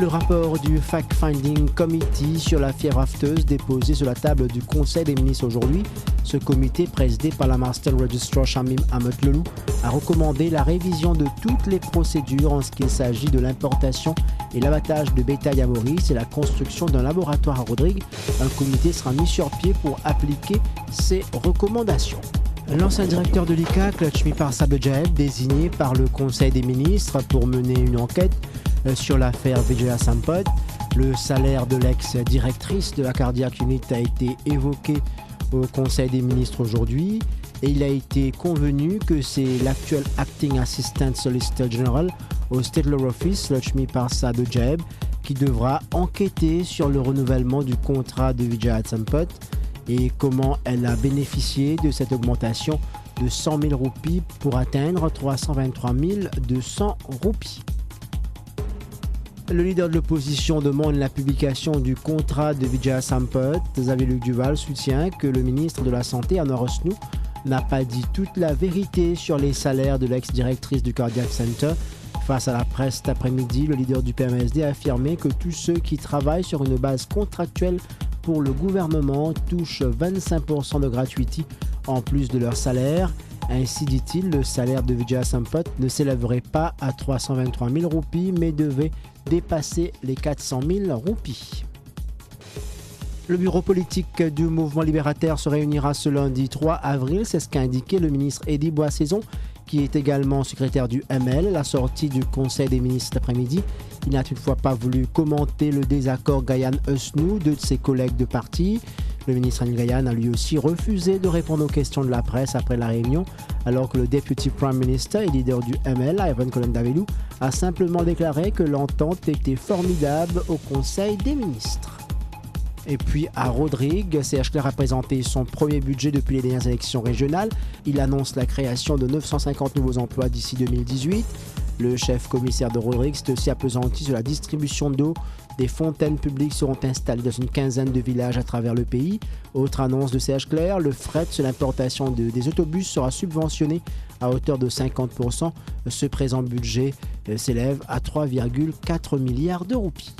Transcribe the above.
Le rapport du Fact-Finding Committee sur l'affaire rafteuse déposé sur la table du Conseil des ministres aujourd'hui. Ce comité, présidé par la Master Registrar Shamim Ahmed Lelou, a recommandé la révision de toutes les procédures en ce qu'il s'agit de l'importation et l'abattage de bétail à Maurice et la construction d'un laboratoire à Rodrigue. Un comité sera mis sur pied pour appliquer ces recommandations. L'ancien directeur de l'ICAC, Lachmi Parsa Bejaeb, désigné par le Conseil des ministres pour mener une enquête sur l'affaire Vijaya Sampath. Le salaire de l'ex-directrice de la Cardiac Unit a été évoqué au Conseil des ministres aujourd'hui et il a été convenu que c'est l'actuel Acting Assistant Solicitor General au State Law Office, Lachmi Parsa Bejaeb, qui devra enquêter sur le renouvellement du contrat de Vijaya Sampath et comment elle a bénéficié de cette augmentation de 100 000 roupies pour atteindre 323 200 roupies. Le leader de l'opposition demande la publication du contrat de Vijaya Sampath. Xavier Luc Duval soutient que le ministre de la Santé, Anna Rosnou, n'a pas dit toute la vérité sur les salaires de l'ex-directrice du Cardiac Center. Face à la presse cet après-midi, le leader du PMSD a affirmé que tous ceux qui travaillent sur une base contractuelle pour le gouvernement touchent 25% de gratuité en plus de leur salaire. Ainsi, dit-il, le salaire de Vijaya Sampath ne s'élèverait pas à 323 000 roupies, mais devait dépasser les 400 000 roupies. Le bureau politique du mouvement libérateur se réunira ce lundi 3 avril, c'est ce qu'a indiqué le ministre Eddy Boissaison, qui est également secrétaire du ML. À la sortie du Conseil des ministres cet après-midi, il n'a toutefois pas voulu commenter le désaccord Gayan-Eusnou, deux de ses collègues de parti. Le ministre Anil Gayan a lui aussi refusé de répondre aux questions de la presse après la réunion, alors que le Deputy Prime Minister et leader du ML, Ivan Kolen-Davelou, a simplement déclaré que l'entente était formidable au Conseil des ministres. Et puis à Rodrigue, CH Clair a présenté son premier budget depuis les dernières élections régionales. Il annonce la création de 950 nouveaux emplois d'ici 2018. Le chef commissaire de Rodrigue s'est aussi appesanti sur la distribution d'eau. Des fontaines publiques seront installées dans une quinzaine de villages à travers le pays. Autre annonce de CH Clair, le fret sur l'importation des autobus sera subventionné à hauteur de 50%. Ce présent budget s'élève à 3,4 milliards de roupies.